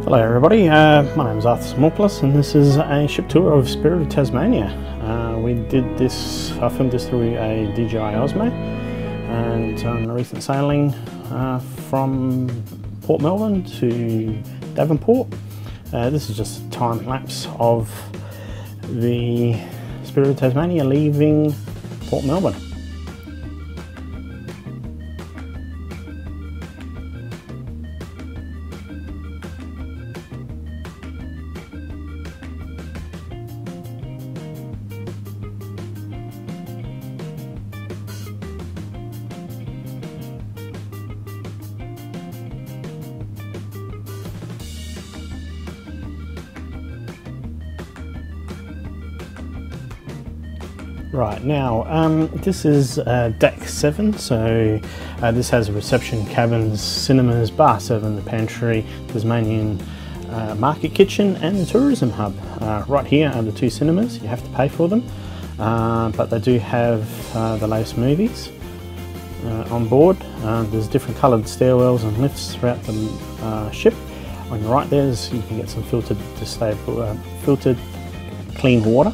Hello everybody, my name is Aft Promenade and this is a ship tour of Spirit of Tasmania. I filmed this through a DJI Osmo and on a recent sailing from Port Melbourne to Devonport. This is just a time lapse of the Spirit of Tasmania leaving Port Melbourne. Right, now this is deck 7, so this has reception, cabins, cinemas, bar 7, the pantry, Tasmanian market kitchen and the tourism hub. Right here are the two cinemas. You have to pay for them, but they do have the latest movies on board. There's different coloured stairwells and lifts throughout the ship. On your right there, you can get some filtered clean water.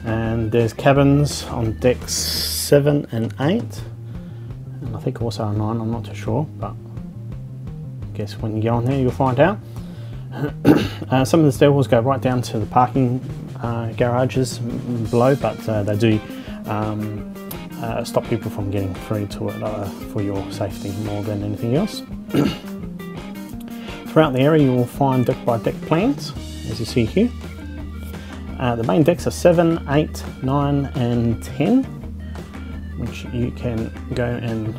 And there's cabins on decks 7 and 8, and I think also 9, I'm not too sure, but I guess when you get on there you'll find out. Some of the stairwells go right down to the parking garages below, but they do stop people from getting through to it for your safety more than anything else. Throughout the area you will find deck by deck plans, as you see here. The main decks are 7, 8, 9 and 10, which you can go and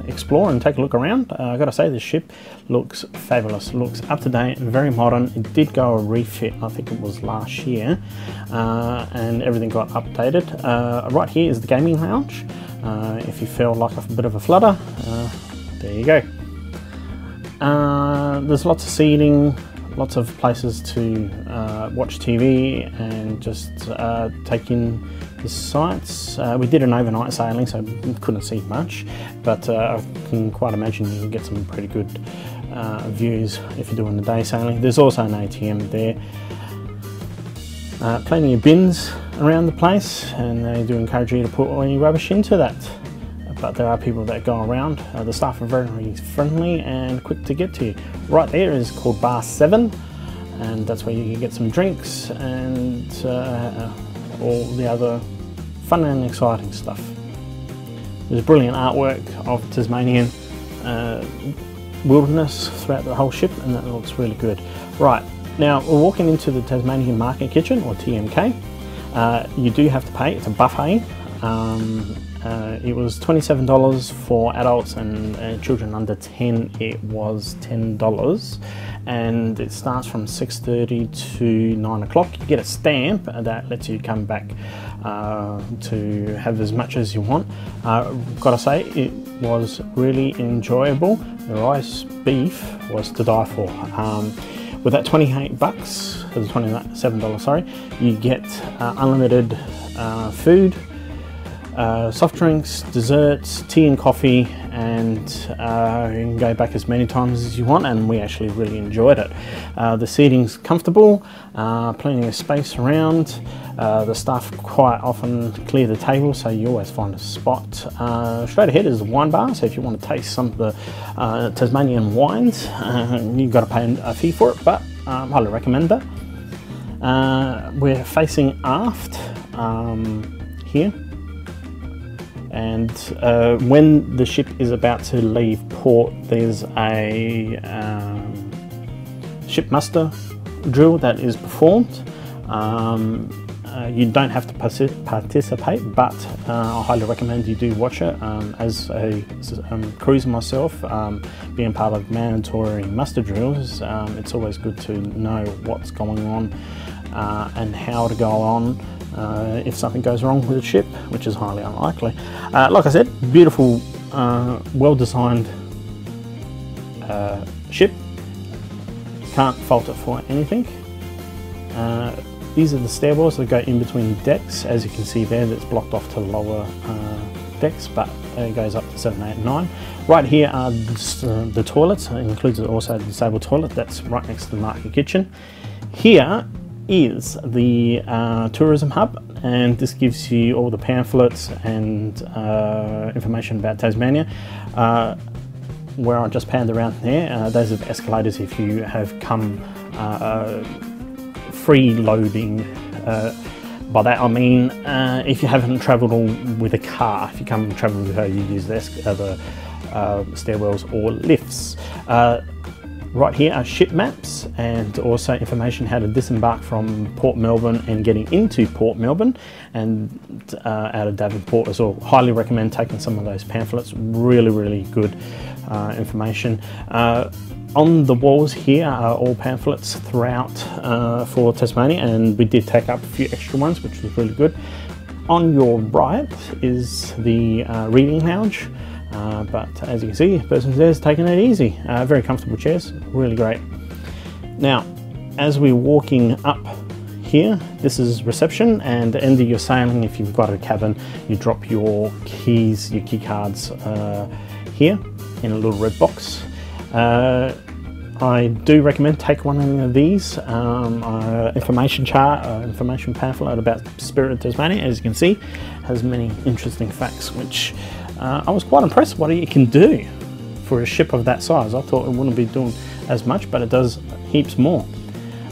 explore and take a look around. I've got to say, this ship looks fabulous, it looks up to date, very modern. It did go a refit, I think it was last year, and everything got updated. Right here is the gaming lounge. If you feel like a bit of a flutter, there you go. There's lots of seating, lots of places to watch TV and just take in the sights. We did an overnight sailing, so couldn't see much, but I can quite imagine you can get some pretty good views if you're doing the day sailing. There's also an ATM there. Plenty of bins around the place, and they do encourage you to put all your rubbish into that. But there are people that go around. The staff are very friendly and quick to get to you. Right there is called bar 7, and that's where you can get some drinks and all the other fun and exciting stuff. There's brilliant artwork of Tasmanian wilderness throughout the whole ship, and that looks really good. Right, now we're walking into the Tasmanian Market Kitchen, or TMK. You do have to pay, it's a buffet. It was $27 for adults, and children under 10 it was $10, and it starts from 6:30 to 9 o'clock. You get a stamp that lets you come back to have as much as you want. Gotta say, it was really enjoyable. The rice beef was to die for. With that $28, $27, sorry, you get unlimited food, soft drinks, desserts, tea and coffee, and you can go back as many times as you want, and we actually really enjoyed it. The seating's comfortable, plenty of space around. The staff quite often clear the table, so you always find a spot. Straight ahead is the wine bar, so if you want to taste some of the Tasmanian wines, you've got to pay a fee for it, but highly recommend that. We're facing aft here. And when the ship is about to leave port, there's a ship muster drill that is performed. You don't have to participate, but I highly recommend you do watch it. As a cruiser myself, being part of mandatory muster drills, it's always good to know what's going on and how to go on if something goes wrong with the ship, which is highly unlikely. Like I said, beautiful, well-designed ship. Can't fault it for anything. These are the stairwells that go in between decks. As you can see there, that's blocked off to the lower decks, but it goes up to 7, 8, and 9. Right here are the toilets. It includes also the disabled toilet that's right next to the market kitchen. Here is the tourism hub, and this gives you all the pamphlets and information about Tasmania. Where I just panned around there, those are the escalators if you have come freeloading. By that I mean if you haven't travelled with a car. If you come and travel with her, you use the stairwells or lifts. Right here are ship maps and also information how to disembark from Port Melbourne and getting into Port Melbourne and out of Devonport as well. Highly recommend taking some of those pamphlets. Really good information. On the walls here are all pamphlets throughout for Tasmania, and we did take up a few extra ones, which was really good. On your right is the reading lounge, but as you can see, the person there is taking it easy. Very comfortable chairs, really great. Now, as we're walking up here, this is reception, and at the end of your sailing, if you've got a cabin, you drop your keys, your key cards here in a little red box. I do recommend take one of these information chart, information pamphlet about Spirit of Tasmania. As you can see, has many interesting facts, which I was quite impressed what it can do for a ship of that size. I thought it wouldn't be doing as much, but it does heaps more.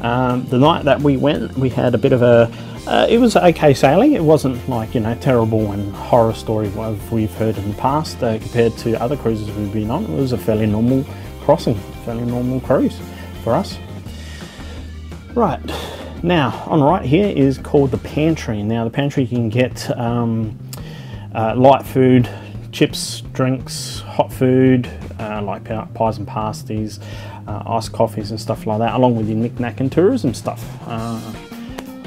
The night that we went, we had a bit of a it was okay sailing. It wasn't like, you know, terrible and horror story what we've heard in the past compared to other cruises we've been on. It was a fairly normal crossing, fairly normal cruise for us. Right, now on the right here is called the pantry. Now the pantry, you can get light food, chips, drinks, hot food, like pies and pasties, iced coffees and stuff like that, along with your knick-knack and tourism stuff.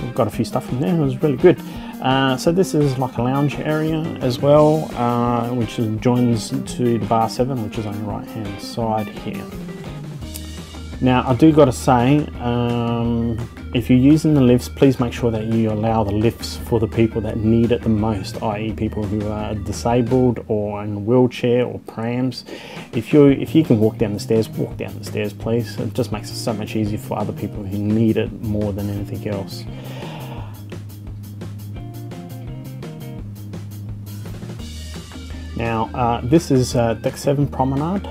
We've got a few stuff in there. It was really good. So this is like a lounge area as well, which joins to the bar 7, which is on the right hand side here. Now I do got to say, if you're using the lifts, please make sure that you allow the lifts for the people that need it the most, i.e. people who are disabled or in a wheelchair or prams. If you can walk down the stairs, please. It just makes it so much easier for other people who need it more than anything else. Now this is Deck 7 Promenade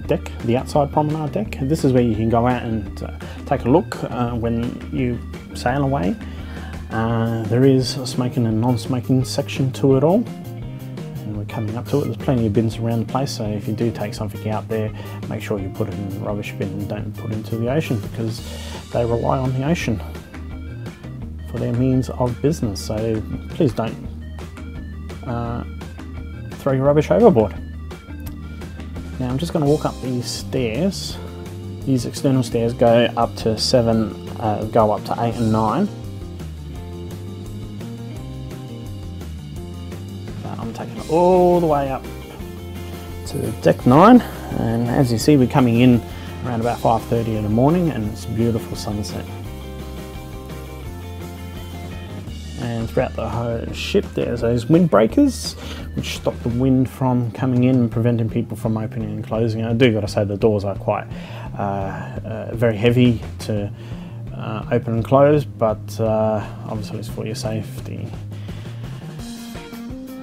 Deck, the outside Promenade Deck. This is where you can go out and take a look when you sail away. There is a smoking and non-smoking section to it all, and we're coming up to it. There's plenty of bins around the place, so if you do take something out there, make sure you put it in the rubbish bin and don't put it into the ocean, because they rely on the ocean for their means of business. So please don't throw your rubbish overboard. Now I'm just going to walk up these stairs. These external stairs go up to 7, go up to 8 and 9. I'm taking it all the way up to deck 9, and as you see, we're coming in around about 5:30 in the morning, and it's a beautiful sunset. And throughout the whole ship there's those windbreakers which stop the wind from coming in and preventing people from opening and closing. I do got to say the doors are quite very heavy to open and close, but obviously it's for your safety.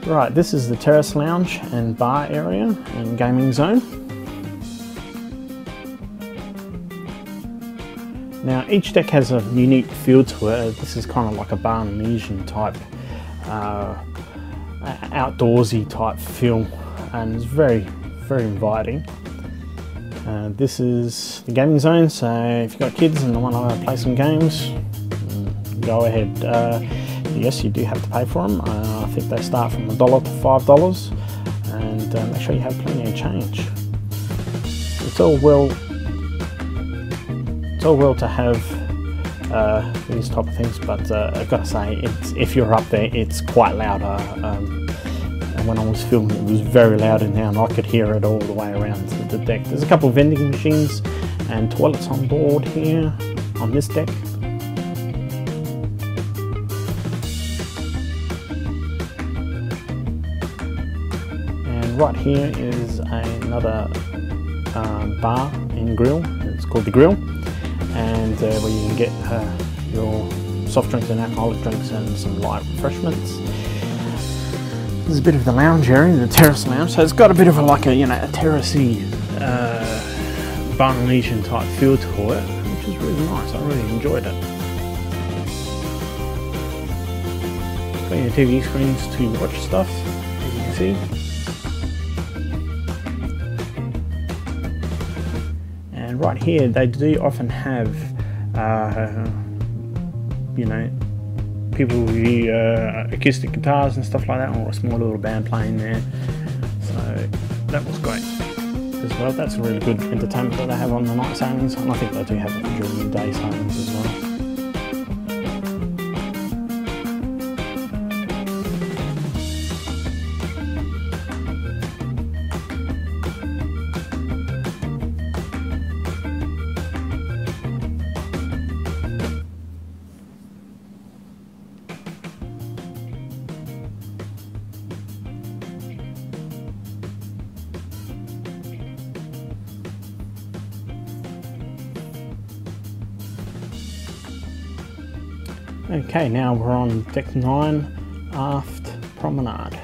Right, this is the terrace lounge and bar area and gaming zone. Now each deck has a unique feel to it. This is kind of like a Barnesian type, outdoorsy type feel, and it's very inviting. This is the gaming zone, so if you've got kids and want to play some games, go ahead. Yes, you do have to pay for them. I think they start from $1 to $5, and make sure you have plenty of change. It's all well to have these type of things, but I've got to say, if you're up there, it's quite loud. And when I was filming, it was very loud in there, and I could hear it all the way around the deck. There's a couple of vending machines and toilets on board here on this deck. right here is another bar and grill. It's called the Grill, and where you can get your soft drinks and alcoholic drinks and some light refreshments. There's a bit of the lounge area, the terrace lounge, so it's got a bit of a terracey Barnlesian type feel to it, which is really nice. I really enjoyed it. Got your TV screens to watch stuff, as you can see. And right here, they do often have, people with acoustic guitars and stuff like that, or a small little band playing there. So that was great as well. That's a really good entertainment that they have on the night sailings, and I think they do have it during the day sailings as well. Okay, now we're on deck 9, Aft Promenade,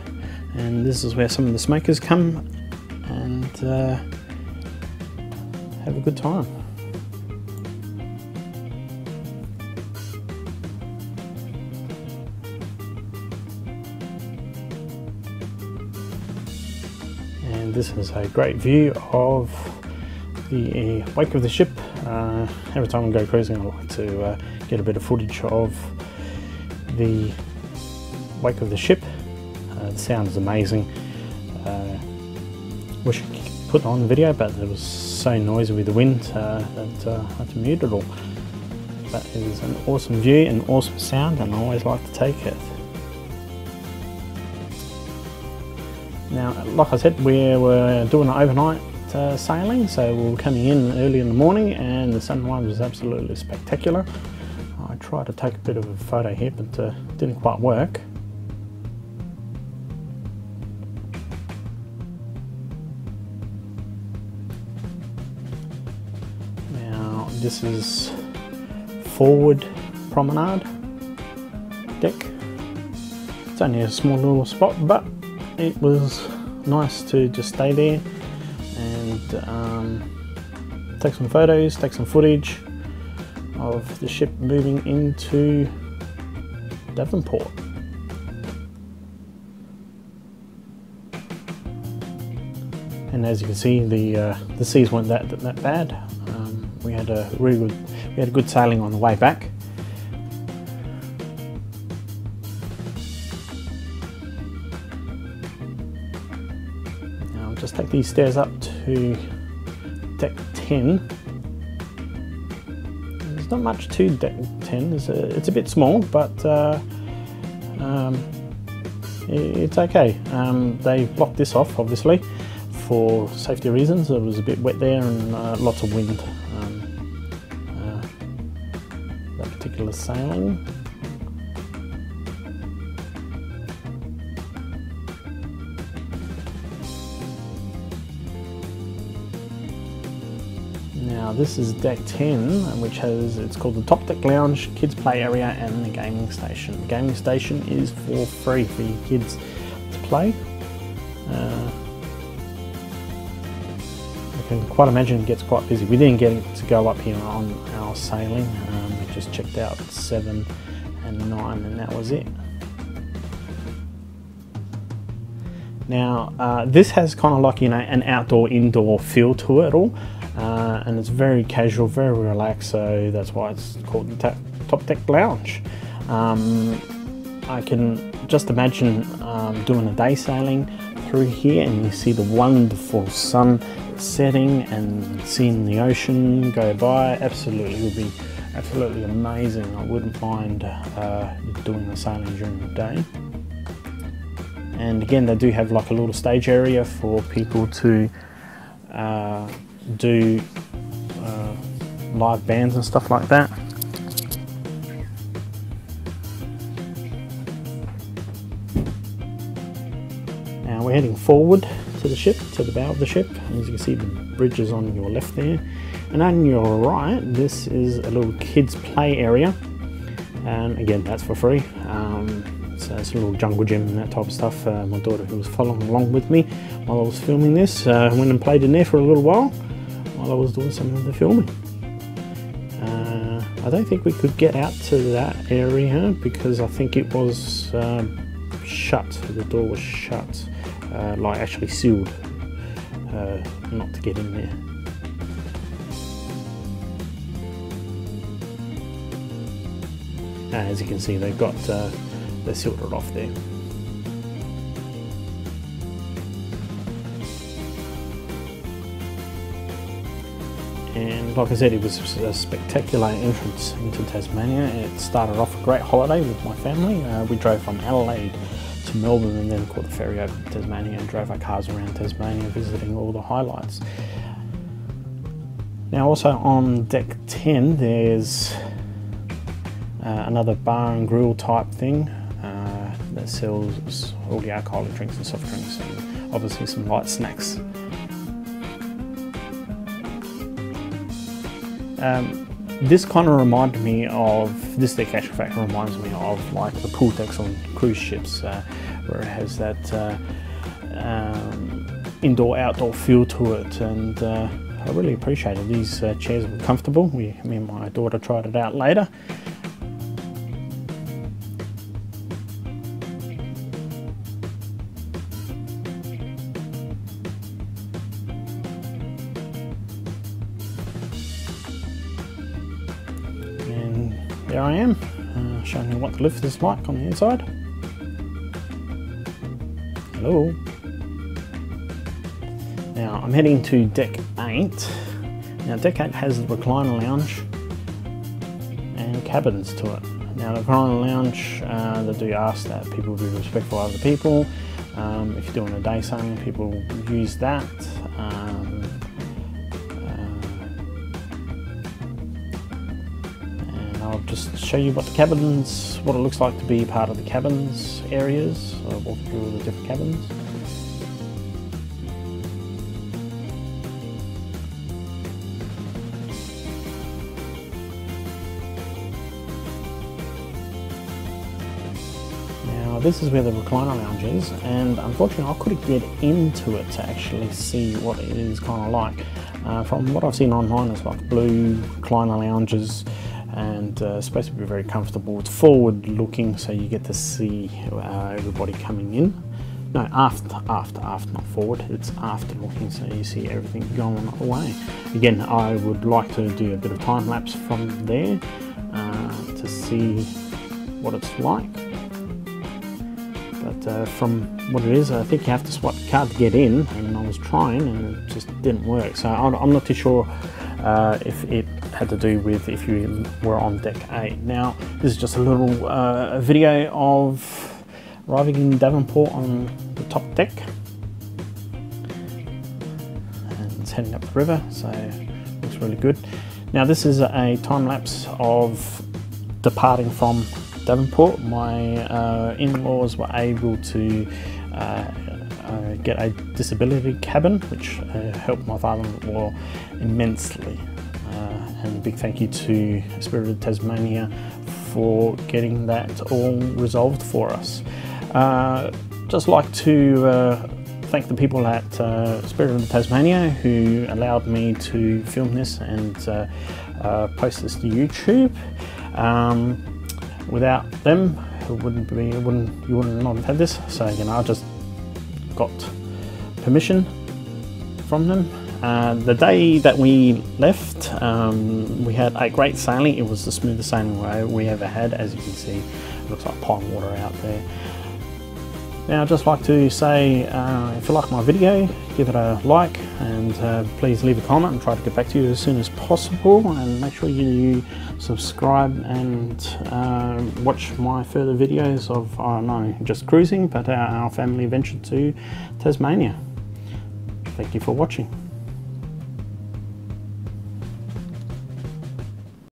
and this is where some of the smokers come and have a good time. And this is a great view of the wake of the ship. Every time I go cruising, I like to get a bit of footage of the wake of the ship. The sound is amazing. Wish I could put it on video, but it was so noisy with the wind that I had to mute it all. That is an awesome view and awesome sound, and I always like to take it. Now, like I said, we were doing an overnight sailing, so we were coming in early in the morning, and the sunrise was absolutely spectacular. I tried to take a bit of a photo here, but didn't quite work. Now this is forward Promenade Deck. It's only a small little spot, but it was nice to just stay there and take some photos, take some footage of the ship moving into Devonport. And as you can see, the seas weren't that bad. We had a good sailing on the way back. Now I'll just take these stairs up to deck 10. There's not much to deck 10. It's a bit small, but it's okay. They blocked this off, obviously, for safety reasons. It was a bit wet there and lots of wind that particular sailing. Now this is deck 10, which it's called the Top Deck Lounge, Kids Play Area, and the Gaming Station. The Gaming Station is for free for your kids to play. I can quite imagine it gets quite busy. We didn't get to go up here on our sailing. We just checked out 7 and 9, and that was it. Now this has kind of like, an outdoor-indoor feel to it all. And it's very casual, very relaxed, so that's why it's called the Top Deck Lounge. I can just imagine doing a day sailing through here, and you see the wonderful sun setting and seeing the ocean go by. Absolutely, it would be absolutely amazing. I wouldn't mind doing the sailing during the day. And again, they do have like a little stage area for people to do live bands and stuff like that. Now we're heading forward to the ship, to the bow of the ship. As you can see, the bridge is on your left there, and on your right, this is a little kids play area, and again, that's for free. So it's a little jungle gym and that type of stuff. My daughter, who was following along with me while I was filming this, went and played in there for a little while I was doing some of the filming. I don't think we could get out to that area because I think it was shut. The door was shut, like actually sealed, not to get in there. As you can see, they've got they sealed it off there. And like I said, it was a spectacular entrance into Tasmania. It started off a great holiday with my family. We drove from Adelaide to Melbourne and then caught the ferry over to Tasmania and drove our cars around Tasmania, visiting all the highlights. Now also on deck 10 there's another bar and grill type thing that sells all the alcoholic drinks and soft drinks, and obviously some light snacks. This kind of reminded me of, this deck actual fact reminds me of like the pool decks on cruise ships, where it has that indoor-outdoor feel to it, and I really appreciated these chairs. Were comfortable. Me and my daughter tried it out later. There I am, showing you what the lift is like on the inside. Hello. Now I'm heading to deck 8. Now deck 8 has the recliner lounge and cabins to it. Now the recliner lounge, they do ask that people be respectful of other people. If you're doing a day sailing, people use that. I'll just show you what the cabins, what it looks like to be part of the cabins areas. I'll walk through the different cabins. Now this is where the recliner lounge is, and unfortunately I couldn't get into it to actually see what it is kind of like. From what I've seen online, it's like blue recliner lounges, and supposed to be very comfortable. It's forward looking, so you get to see everybody coming in. No, aft, not forward. It's aft looking, so you see everything going away. Again, I would like to do a bit of time lapse from there to see what it's like. But from what it is, I think you have to swipe the card to get in, and I was trying and it just didn't work. So I'm not too sure if it had to do with if you were on deck 8. Now this is just a little video of arriving in Devonport on the top deck, and it's heading up the river, so it looks really good. Now this is a time lapse of departing from Devonport. My in-laws were able to get a disability cabin, which helped my father-in-law immensely. And a big thank you to Spirit of Tasmania for getting that all resolved for us. Just like to thank the people at Spirit of Tasmania who allowed me to film this and post this to YouTube. Without them, you wouldn't not have had this. So I just got permission from them. The day that we left, we had a great sailing. It was the smoothest sailing we ever had. As you can see, it looks like pine water out there. Now I'd just like to say, if you like my video, give it a like, and please leave a comment and try to get back to you as soon as possible, and make sure you subscribe and watch my further videos of, not just cruising, but our family venture to Tasmania. Thank you for watching.